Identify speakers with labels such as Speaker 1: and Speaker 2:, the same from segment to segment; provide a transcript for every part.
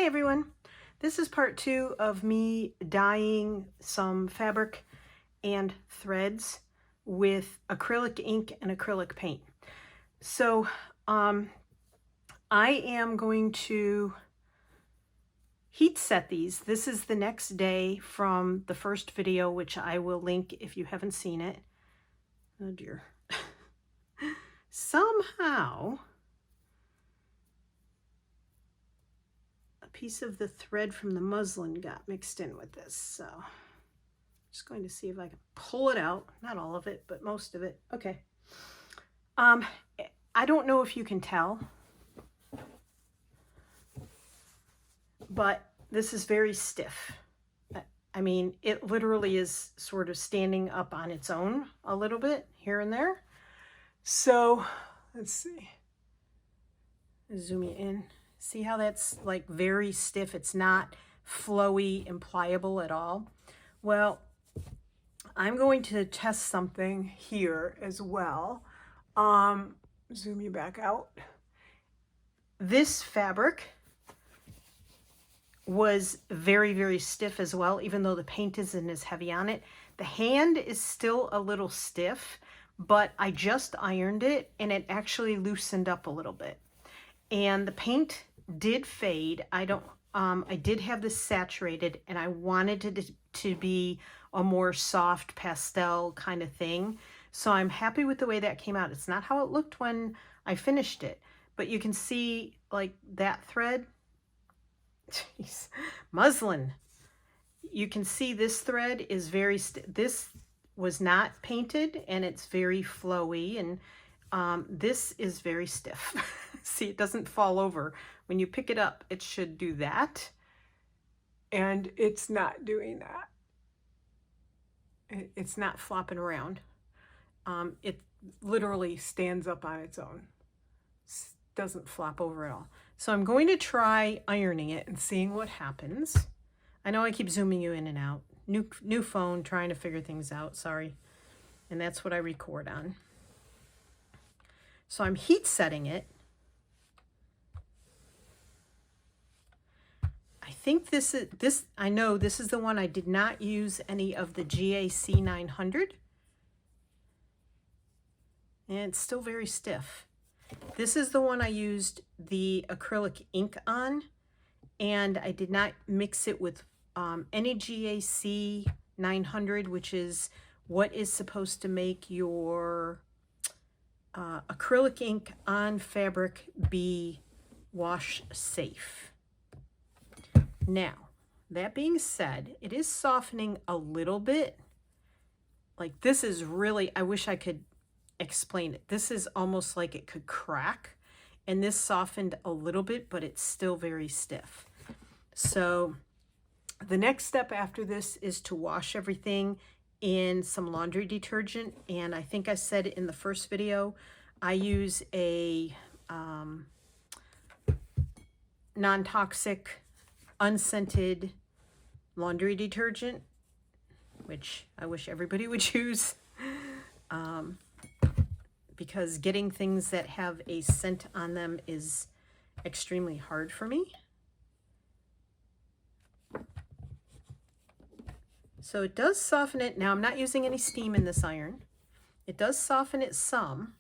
Speaker 1: Hi everyone, this is part 2 of me dyeing some fabric and threads with acrylic ink and acrylic paint. So I am going to heat set these. This is the next day from the first video, which I will link if you haven't seen it. Oh dear. Somehow piece of the thread from the muslin got mixed in with this, so I'm just going to see if I can pull it out. Not all of it, but most of it. Okay. I don't know if you can tell, but this is very stiff. I mean, it literally is sort of standing up on its own a little bit here and there. So let's see. Zoom you in. See how that's like very stiff? It's not flowy and pliable at all. Well, I'm going to test something here as well. Zoom you back out. This fabric was very, very stiff as well, even though the paint isn't as heavy on it. The hand is still a little stiff, but I just ironed it and it actually loosened up a little bit. And the paint did fade. I did have this saturated and I wanted it to be a more soft pastel kind of thing. So I'm happy with the way that came out. It's not how it looked when I finished it, but you can see like that thread. Jeez, muslin. You can see this thread is very, this was not painted and it's very flowy, and this is very stiff. See, it doesn't fall over. When you pick it up, it should do that. And it's not doing that. It's not flopping around. It literally stands up on its own. Doesn't flop over at all. So I'm going to try ironing it and seeing what happens. I know I keep zooming you in and out. New phone, trying to figure things out, sorry. And that's what I record on. So I'm heat setting it. I think I know this is the one I did not use any of the GAC 900. And it's still very stiff. This is the one I used the acrylic ink on, and I did not mix it with any GAC 900, which is what is supposed to make your acrylic ink on fabric be wash safe. Now, that being said, it is softening a little bit. Like this is really, I wish I could explain it. This is almost like it could crack, and this softened a little bit, but it's still very stiff. So the next step after this is to wash everything in some laundry detergent, and I think I said in the first video, I use a non-toxic, unscented laundry detergent, which I wish everybody would use, because getting things that have a scent on them is extremely hard for me. So it does soften it. Now I'm not using any steam in this iron. It does soften it some,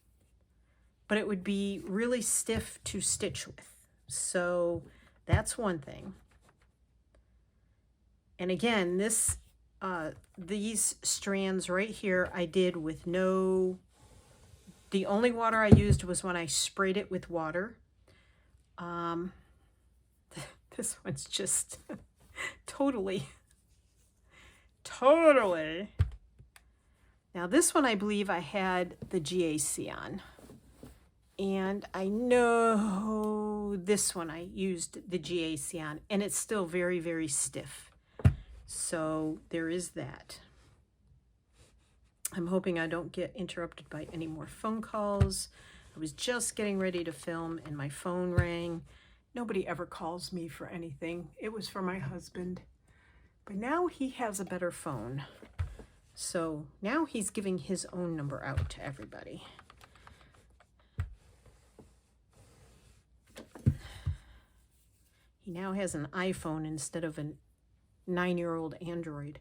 Speaker 1: but it would be really stiff to stitch with. So that's one thing. And again, these strands right here I did with no, the only water I used was when I sprayed it with water. This one's just totally. Now this one I believe I had the GAC on. And I know this one I used the GAC on, and it's still very, very stiff. So there is that. I'm hoping I don't get interrupted by any more phone calls. I was just getting ready to film and my phone rang. Nobody ever calls me for anything. It was for my husband. But now he has a better phone. So now he's giving his own number out to everybody. He now has an iPhone instead of a 9-year-old Android.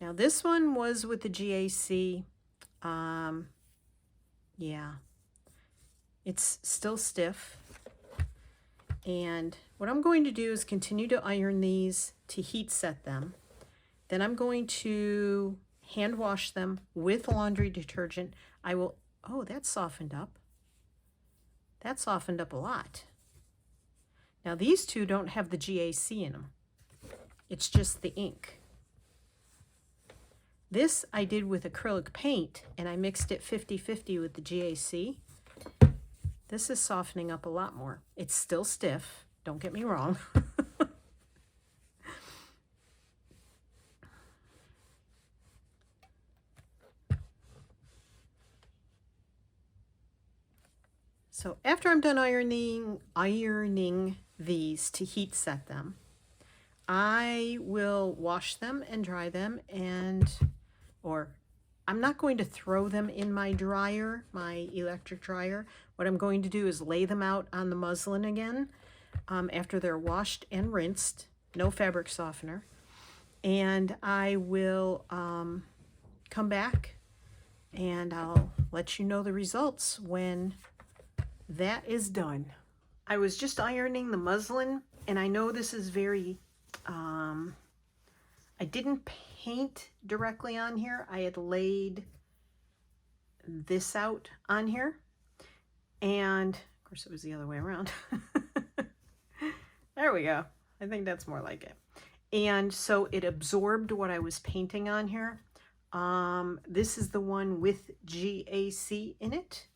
Speaker 1: Now this one was with the GAC. Yeah, it's still stiff. And what I'm going to do is continue to iron these to heat set them. Then I'm going to hand wash them with laundry detergent. I will, oh, that's softened up. That softened up a lot. Now these two don't have the GAC in them. It's just the ink. This I did with acrylic paint, and I mixed it 50-50 with the GAC. This is softening up a lot more. It's still stiff, don't get me wrong. So after I'm done ironing these to heat set them, I will wash them and dry them, or I'm not going to throw them in my dryer, my electric dryer. What I'm going to do is lay them out on the muslin again after they're washed and rinsed, no fabric softener. And I will come back and I'll let you know the results when that is done. I was just ironing the muslin, and I know this is very, I didn't paint directly on here. I had laid this out on here, and of course it was the other way around. There we go. I think that's more like it. And so it absorbed what I was painting on here. This is the one with GAC in it.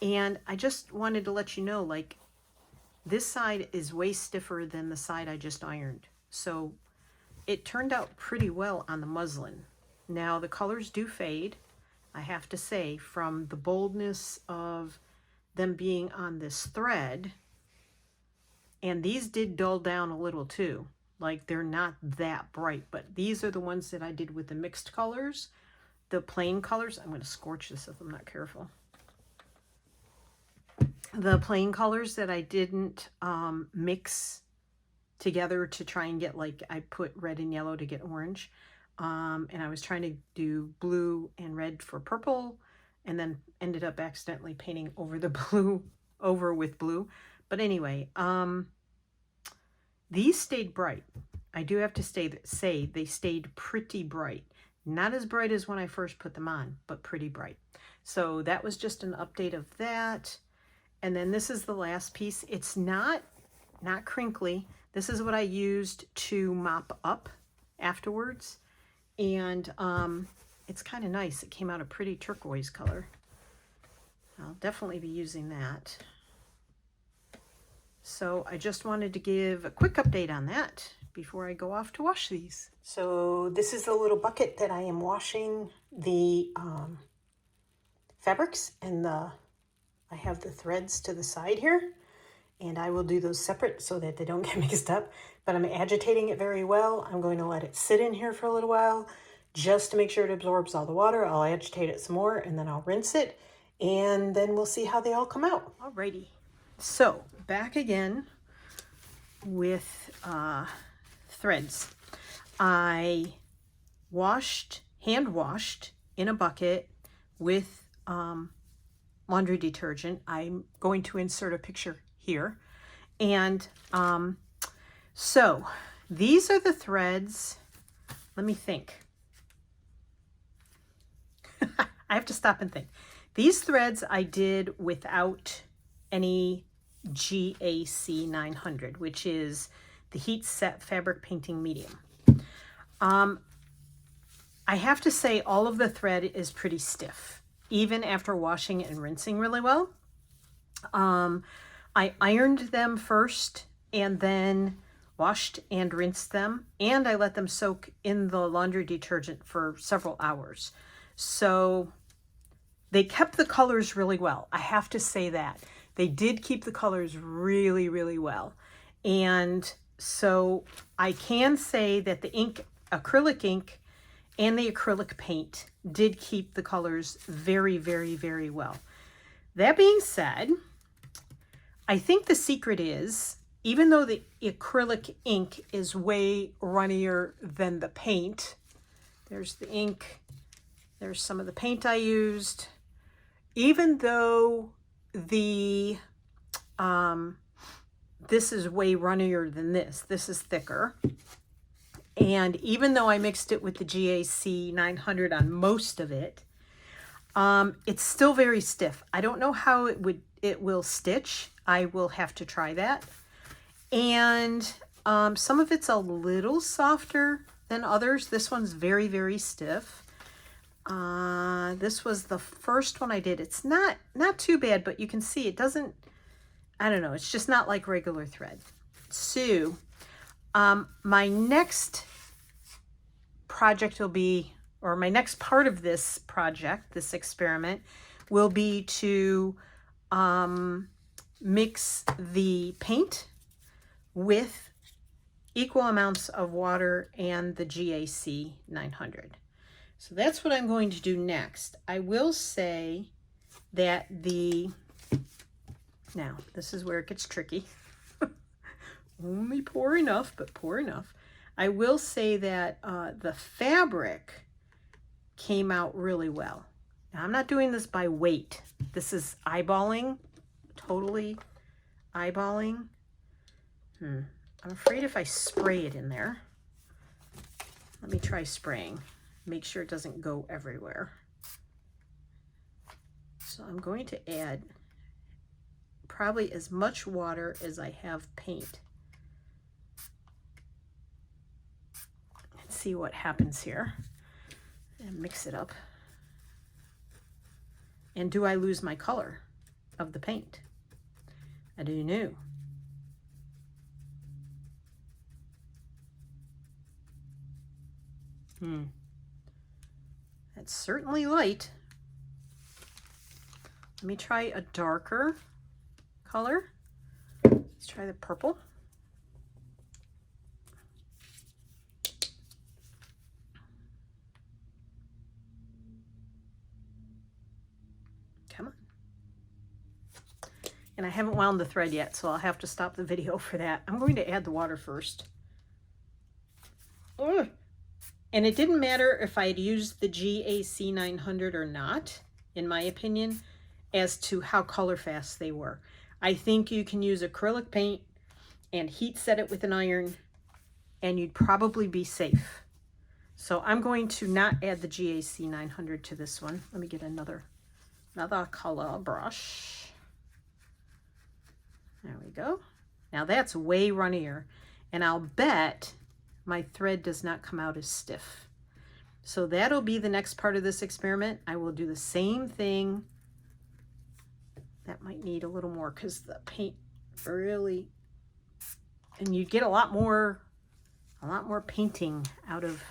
Speaker 1: And I just wanted to let you know, like, this side is way stiffer than the side I just ironed. So it turned out pretty well on the muslin. Now the colors do fade, I have to say, from the boldness of them being on this thread. And these did dull down a little too. Like, they're not that bright, but these are the ones that I did with the mixed colors. The plain colors, I'm going to scorch this if I'm not careful. The plain colors that I didn't mix together to try and get, like, I put red and yellow to get orange. And I was trying to do blue and red for purple, and then ended up accidentally painting over the blue, with blue. But anyway, these stayed bright. I do have to say they stayed pretty bright. Not as bright as when I first put them on, but pretty bright. So that was just an update of that. And then this is the last piece. It's not crinkly. This is what I used to mop up afterwards. And it's kind of nice. It came out a pretty turquoise color. I'll definitely be using that. So I just wanted to give a quick update on that before I go off to wash these. So this is the little bucket that I am washing the fabrics, and I have the threads to the side here, and I will do those separate so that they don't get mixed up. But I'm agitating it very well. I'm going to let it sit in here for a little while just to make sure it absorbs all the water. I'll agitate it some more, and then I'll rinse it, and then we'll see how they all come out. Alrighty. So back again with threads. I hand washed in a bucket with laundry detergent. I'm going to insert a picture here. And so these are the threads. Let me think. I have to stop and think. These threads I did without any GAC 900, which is the heat set fabric painting medium. I have to say all of the thread is pretty stiff, even after washing and rinsing really well. I ironed them first and then washed and rinsed them, and I let them soak in the laundry detergent for several hours. So they kept the colors really well. I have to say that. They did keep the colors really, really well. And so I can say that the ink, acrylic ink, and the acrylic paint did keep the colors very, very, very well. That being said, I think the secret is even though the acrylic ink is way runnier than the paint, there's the ink, there's some of the paint I used, even though the, this is way runnier than this is thicker. And even though I mixed it with the GAC 900 on most of it, it's still very stiff. I don't know how it will stitch. I will have to try that. And some of it's a little softer than others. This one's very, very stiff. This was the first one I did. It's not too bad, but you can see it doesn't, I don't know, it's just not like regular thread. So my next project will be, or my next part of this project, this experiment, will be to mix the paint with equal amounts of water and the GAC 900. So that's what I'm going to do next. I will say that now this is where it gets tricky. Only pour enough, but pour enough. I will say that the fabric came out really well. Now, I'm not doing this by weight. This is eyeballing, totally eyeballing. I'm afraid if I spray it in there, let me try spraying. Make sure it doesn't go everywhere. So I'm going to add probably as much water as I have paint. Let's see what happens here. And mix it up. And do I lose my color of the paint? I do know. That's certainly light. Let me try a darker color. Let's try the purple. Come on. And I haven't wound the thread yet, so I'll have to stop the video for that. I'm going to add the water first. Ugh. And it didn't matter if I had used the GAC 900 or not, in my opinion, as to how color fast they were. I think you can use acrylic paint and heat set it with an iron, and you'd probably be safe. So I'm going to not add the GAC 900 to this one. Let me get another color brush. There we go. Now that's way runnier, and I'll bet my thread does not come out as stiff. So that'll be the next part of this experiment. I will do the same thing. That might need a little more because the paint really, and you get a lot more painting out of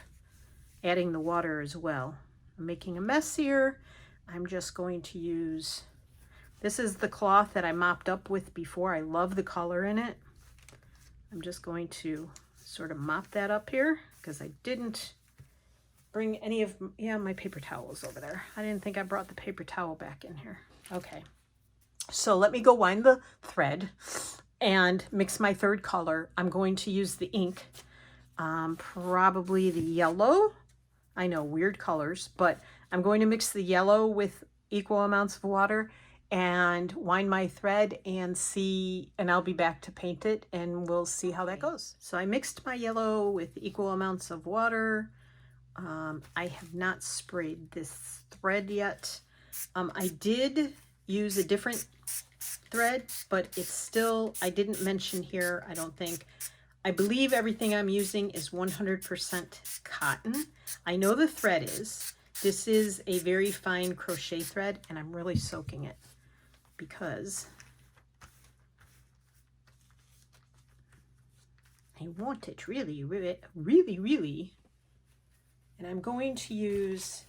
Speaker 1: adding the water as well. I'm making a mess here. I'm just going to use, this is the cloth that I mopped up with before. I love the color in it. I'm just going to sort of mop that up here because I didn't bring any of, my paper towels over there. I didn't think I brought the paper towel back in here. Okay, so let me go wind the thread and mix my third color. I'm going to use the ink, probably the yellow. I know, weird colors, but I'm going to mix the yellow with equal amounts of water and wind my thread and see, and I'll be back to paint it and we'll see how that goes. So I mixed my yellow with equal amounts of water. I have not sprayed this thread yet. I did use a different thread, but it's still, I didn't mention here, I don't think. I believe everything I'm using is 100% cotton. I know the thread is. This is a very fine crochet thread, and I'm really soaking it because I want it really, really, really, really. And I'm going to use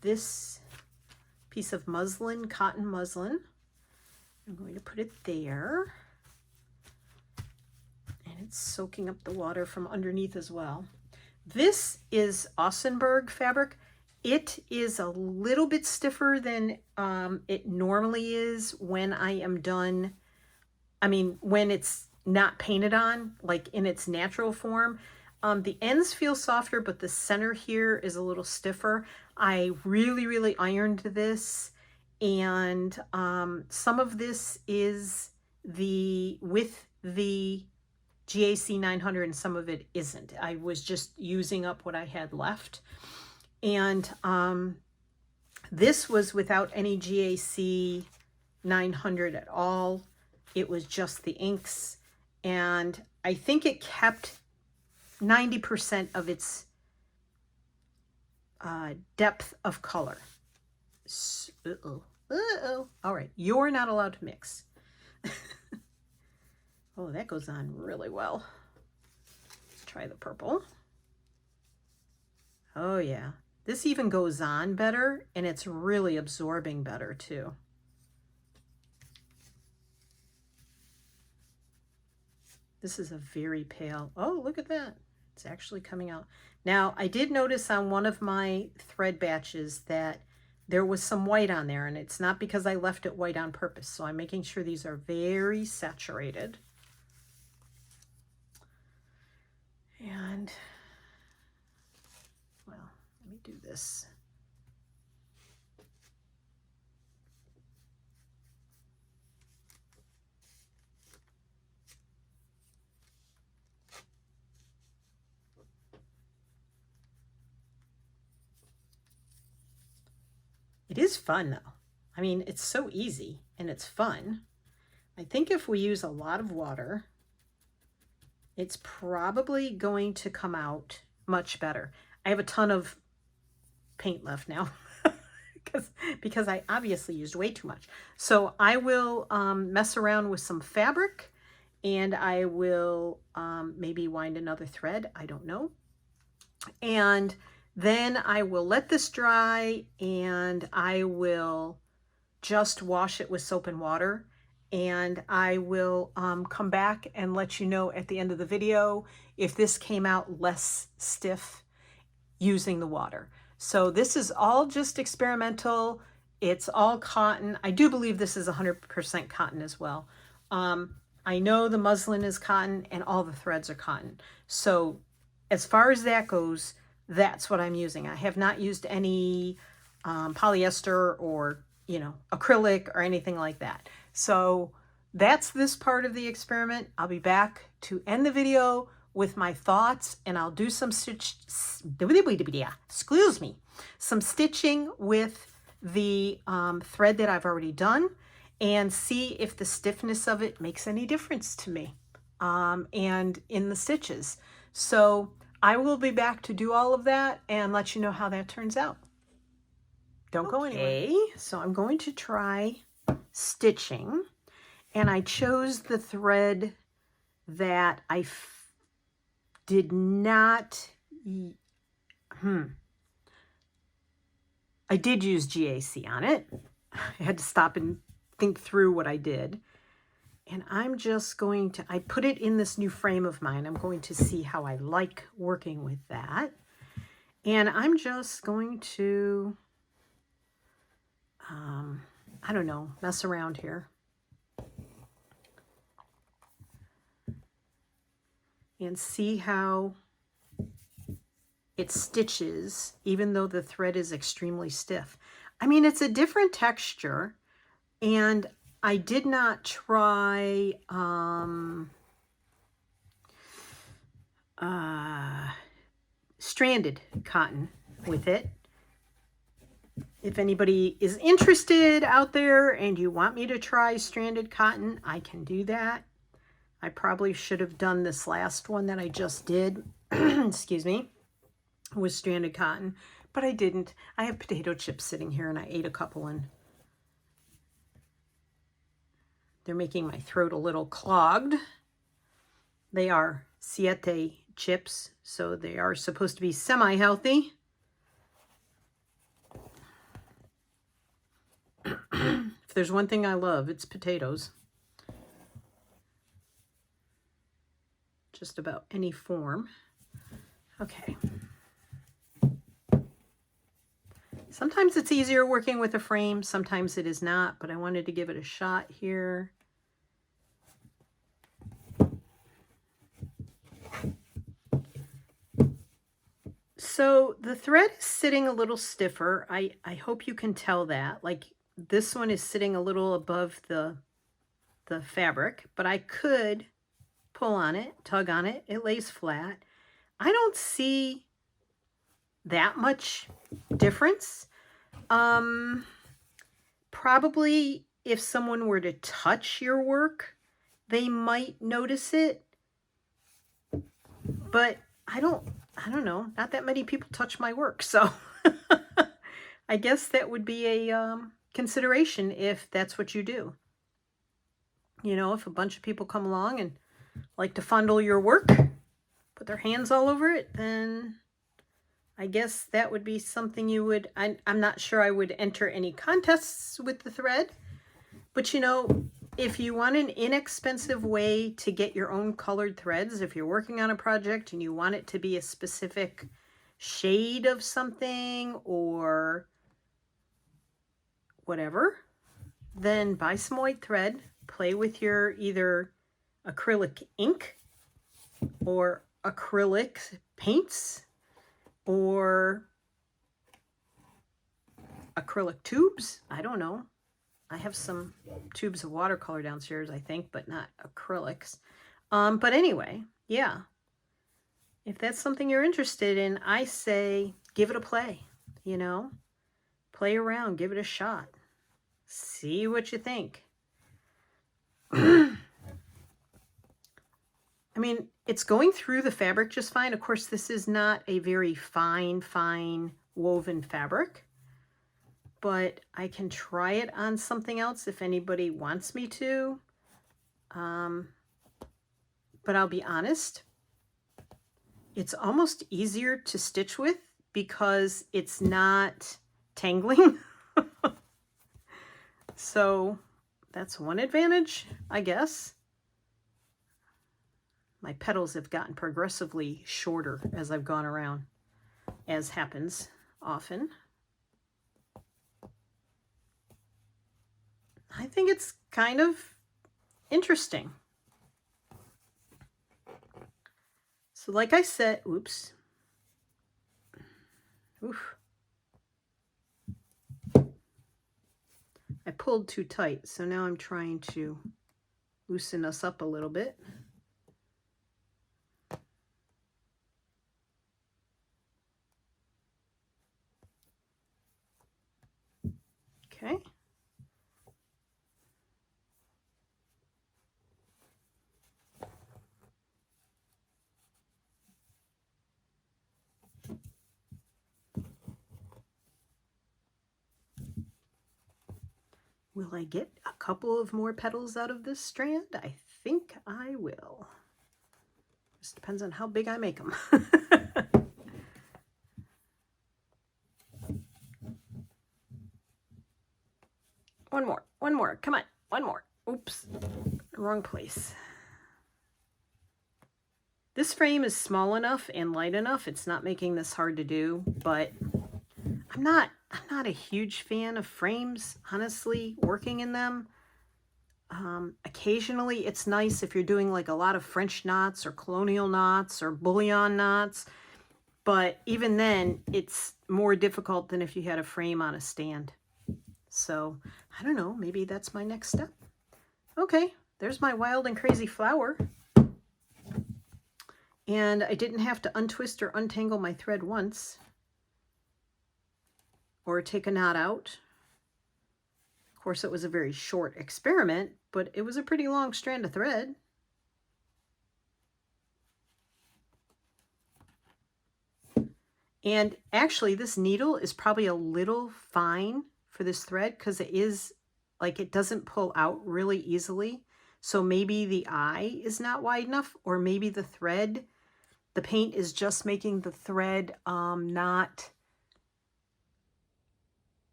Speaker 1: this piece of muslin, cotton muslin. I'm going to put it there. And it's soaking up the water from underneath as well. This is Ausenberg fabric. It is a little bit stiffer than it normally is when I am done. I mean, when it's not painted on, like in its natural form. The ends feel softer, but the center here is a little stiffer. I really ironed this, and some of this is with the GAC 900 and some of it isn't. I was just using up what I had left. And this was without any GAC 900 at all. It was just the inks, and I think it kept 90% of its depth of color. All right, you're not allowed to mix. Oh, that goes on really well. Let's try the purple. Oh yeah, this even goes on better, and it's really absorbing better too. This is a very pale, oh, look at that. It's actually coming out. Now, I did notice on one of my thread batches that there was some white on there, and it's not because I left it white on purpose. So I'm making sure these are very saturated. And, well, let me do this. It is fun though. I mean, it's so easy and it's fun. I think if we use a lot of water, it's probably going to come out much better. I have a ton of paint left now because I obviously used way too much. So I will mess around with some fabric, and I will maybe wind another thread. I don't know. And then I will let this dry, and I will just wash it with soap and water. And I will come back and let you know at the end of the video if this came out less stiff using the water. So this is all just experimental. It's all cotton. I do believe this is 100% cotton as well. I know the muslin is cotton and all the threads are cotton. So as far as that goes, that's what I'm using. I have not used any polyester or, you know, acrylic or anything like that. So that's this part of the experiment. I'll be back to end the video with my thoughts, and I'll do some some stitching with the thread that I've already done, and see if the stiffness of it makes any difference to me and in the stitches. So I will be back to do all of that and let you know how that turns out. Don't go anywhere. Okay, so I'm going to try stitching, and I chose the thread that I did not, I did use GAC on it. I had to stop and think through what I did. And I'm just going to, I put it in this new frame of mine. I'm going to see how I like working with that. And I'm just going to, I don't know, mess around here. And see how it stitches, even though the thread is extremely stiff. I mean, it's a different texture, and I did not try stranded cotton with it. If anybody is interested out there and you want me to try stranded cotton, I can do that. I probably should have done this last one that I just did, excuse me, with stranded cotton, but I didn't. I have potato chips sitting here, and I ate a couple, and they're making my throat a little clogged. They are Siete chips, so they are supposed to be semi-healthy. If there's one thing I love, it's potatoes. Just about any form. Okay. Sometimes it's easier working with a frame, sometimes it is not, but I wanted to give it a shot here. So the thread is sitting a little stiffer. I hope you can tell that. Like this one is sitting a little above the fabric, but I could pull on it, tug on it. It lays flat. I don't see that much difference. Probably if someone were to touch your work, they might notice it. But I don't know. Not that many people touch my work, so I guess that would be a consideration if that's what you do. You know, if a bunch of people come along and like to fondle your work, put their hands all over it, then I guess that would be something you would, I'm not sure I would enter any contests with the thread, but you know, if you want an inexpensive way to get your own colored threads, if you're working on a project and you want it to be a specific shade of something or whatever, then buy some white thread, play with your either acrylic ink or acrylic paints or acrylic tubes. I don't know. I have some tubes of watercolor downstairs, I think, but not acrylics. But anyway, yeah. If that's something you're interested in, I say give it a play, you know? Play around, give it a shot. See what you think. I mean, it's going through the fabric just fine. Of course, this is not a very fine woven fabric, but I can try it on something else if anybody wants me to. But I'll be honest, it's almost easier to stitch with because it's not tangling. So that's one advantage, I guess. My petals have gotten progressively shorter as I've gone around, as happens often. I think it's kind of interesting. So like I said, oops. Oof. I pulled too tight, so now I'm trying to loosen us up a little bit. Okay. Will I get a couple of more petals out of this strand? I think I will. Just depends on how big I make them. One more, come on, one more. Oops, wrong place. This frame is small enough and light enough, it's not making this hard to do, but I'm not a huge fan of frames, honestly, working in them. Occasionally it's nice if you're doing like a lot of French knots or colonial knots or bullion knots, but even then it's more difficult than if you had a frame on a stand. So I don't know, maybe that's my next step. Okay, there's my wild and crazy flower. And I didn't have to untwist or untangle my thread once or take a knot out. Of course, it was a very short experiment, but it was a pretty long strand of thread. And actually, this needle is probably a little fine for this thread because it is like it doesn't pull out really easily. So maybe the eye is not wide enough, or maybe the thread, the paint is just making the thread not.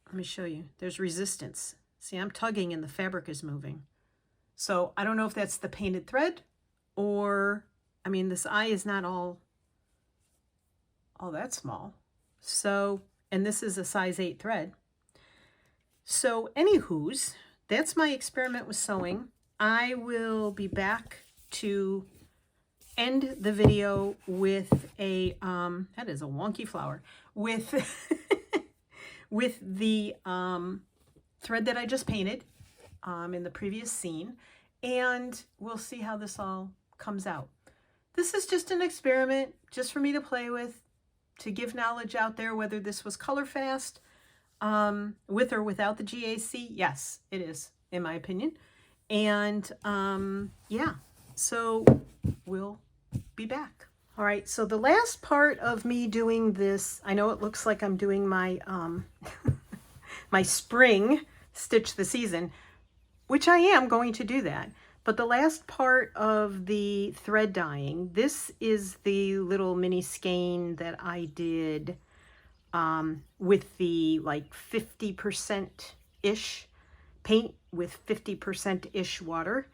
Speaker 1: Let me show you. There's resistance. See, I'm tugging and the fabric is moving. So I don't know if that's the painted thread or, I mean, this eye is not all that small. So, and this is a size 8 thread. So anywho's, that's my experiment with sewing. I will be back to end the video with a, that is a wonky flower, with, with the thread that I just painted in the previous scene, and we'll see how this all comes out. This is just an experiment, just for me to play with, to give knowledge out there, whether this was color fast, with or without the GAC. Yes, it is, in my opinion. And yeah, so we'll be back. All right, so the last part of me doing this, I know it looks like I'm doing my my spring stitch the season, which I am going to do that. But the last part of the thread dyeing, this is the little mini skein that I did with the like 50%-ish paint with 50%-ish water.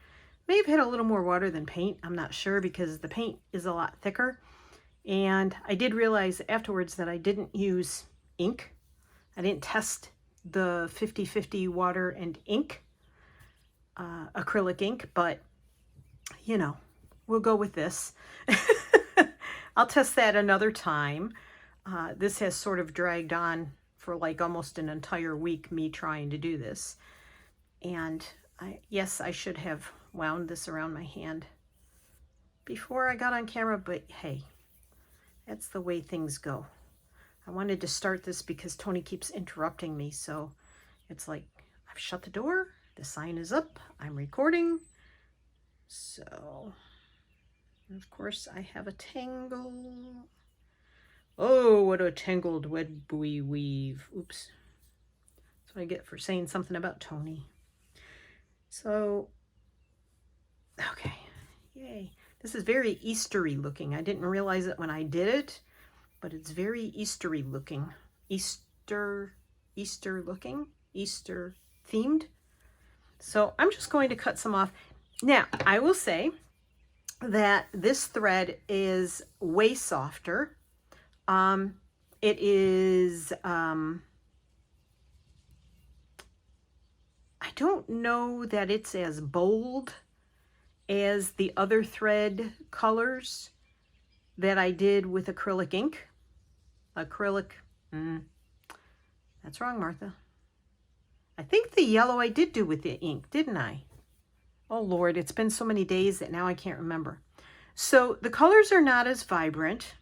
Speaker 1: May have had a little more water than paint, I'm not sure, because the paint is a lot thicker. And I did realize afterwards that I didn't use ink. I didn't test the 50-50 water and ink, acrylic ink, but you know, we'll go with this. I'll test that another time. This has sort of dragged on for like almost an entire week, me trying to do this. And yes, I should have wound this around my hand before I got on camera, but hey, that's the way things go. I wanted to start this because Tony keeps interrupting me, so it's like I've shut the door, the sign is up, I'm recording. So, of course, I have a tangle. Oh, what a tangled web we weave. Oops. That's what I get for saying something about Tony. So, okay, yay. This is very Eastery looking. I didn't realize it when I did it, but it's very Eastery looking. Easter looking, Easter themed. So I'm just going to cut some off. Now, I will say that this thread is way softer. It is, I don't know that it's as bold as the other thread colors that I did with acrylic ink. Acrylic, that's wrong, Martha. I think the yellow I did do with the ink, didn't I? Oh Lord, it's been so many days that now I can't remember. So the colors are not as vibrant.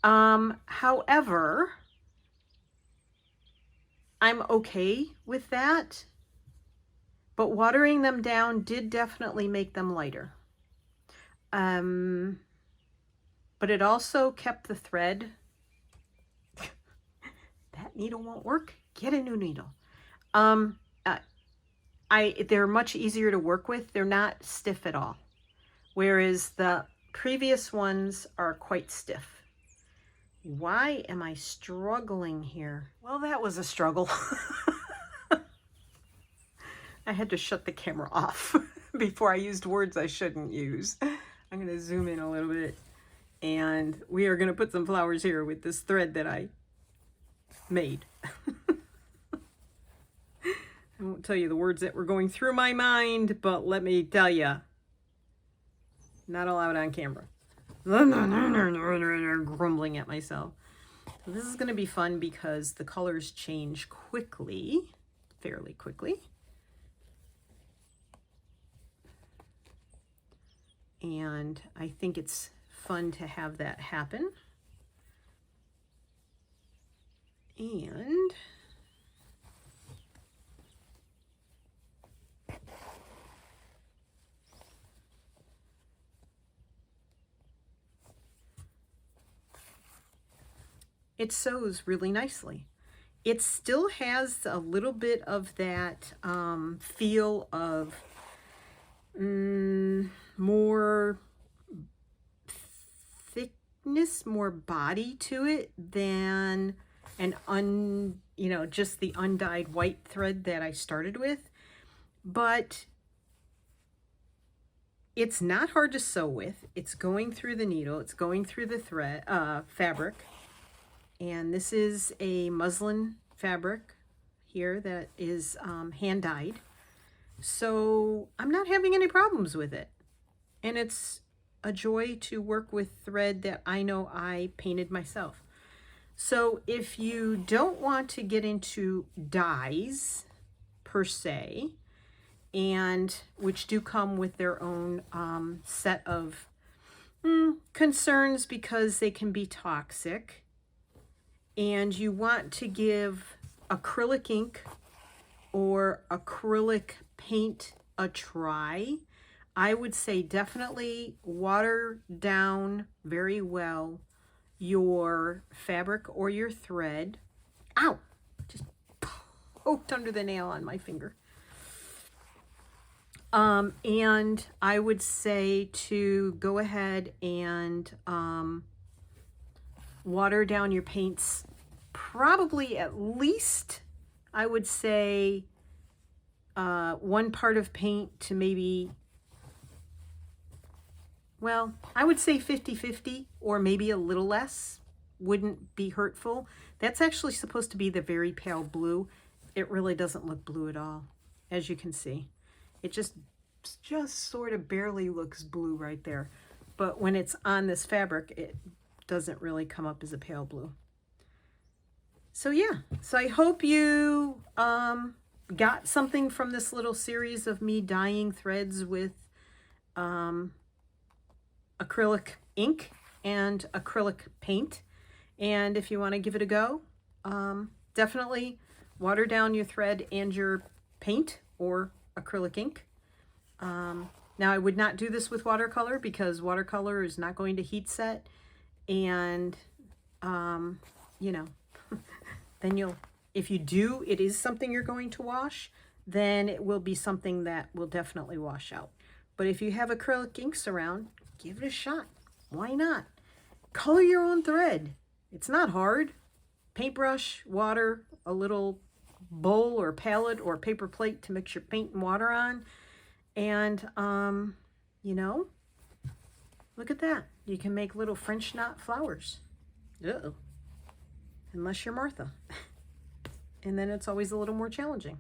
Speaker 1: However, I'm okay with that. But watering them down did definitely make them lighter. But it also kept the thread. That needle won't work. Get a new needle. They're much easier to work with. They're not stiff at all. Whereas the previous ones are quite stiff. Why am I struggling here? Well, that was a struggle. I had to shut the camera off before I used words I shouldn't use. I'm going to zoom in a little bit, and we are going to put some flowers here with this thread that I made. I won't tell you the words that were going through my mind, but let me tell you, not allowed on camera. Grumbling at myself. So this is going to be fun because the colors change quickly, fairly quickly. And I think it's fun to have that happen. And it sews really nicely. It still has a little bit of that feel of more thickness, more body to it than an just the undyed white thread that I started with. But it's not hard to sew with. It's going through the needle, it's going through the thread fabric. And this is a muslin fabric here that is hand dyed. So I'm not having any problems with it. And it's a joy to work with thread that I know I painted myself. So if you don't want to get into dyes per se, and which do come with their own set of concerns because they can be toxic, and you want to give acrylic ink or acrylic paint a try, I would say definitely water down very well your fabric or your thread. Ow! Just poked under the nail on my finger. And I would say to go ahead and water down your paints, probably at least, I would say, 1 part of paint to maybe, well, I would say 50-50 or maybe a little less wouldn't be hurtful. That's actually supposed to be the very pale blue. It really doesn't look blue at all, as you can see. It just sort of barely looks blue right there. But when it's on this fabric, it doesn't really come up as a pale blue. So yeah, so I hope you got something from this little series of me dyeing threads with acrylic ink and acrylic paint. And if you want to give it a go, definitely water down your thread and your paint or acrylic ink. Now I would not do this with watercolor because watercolor is not going to heat set, and you know, then you'll, if you do, it is something you're going to wash, then it will be something that will definitely wash out. But if you have acrylic inks around, give it a shot. Why not? Color your own thread. It's not hard. Paintbrush, water, a little bowl or palette or paper plate to mix your paint and water on. And, you know, look at that. You can make little French knot flowers. Uh-oh. Unless you're Martha. And then it's always a little more challenging.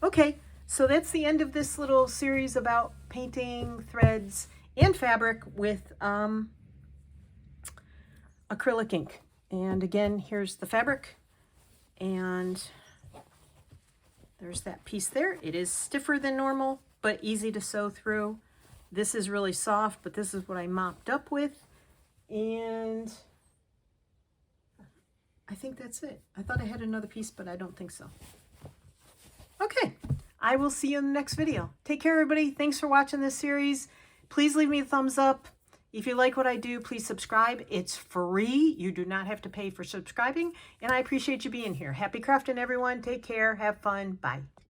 Speaker 1: Okay, so that's the end of this little series about painting threads and fabric with acrylic ink. And again, here's the fabric, and there's that piece there. It is stiffer than normal, but easy to sew through. This is really soft, but this is what I mopped up with. And I think that's it. I thought I had another piece, but I don't think so. Okay, I will see you in the next video. Take care, everybody. Thanks for watching this series. Please leave me a thumbs up. If you like what I do, please subscribe. It's free. You do not have to pay for subscribing, and I appreciate you being here. Happy crafting, everyone. Take care. Have fun. Bye.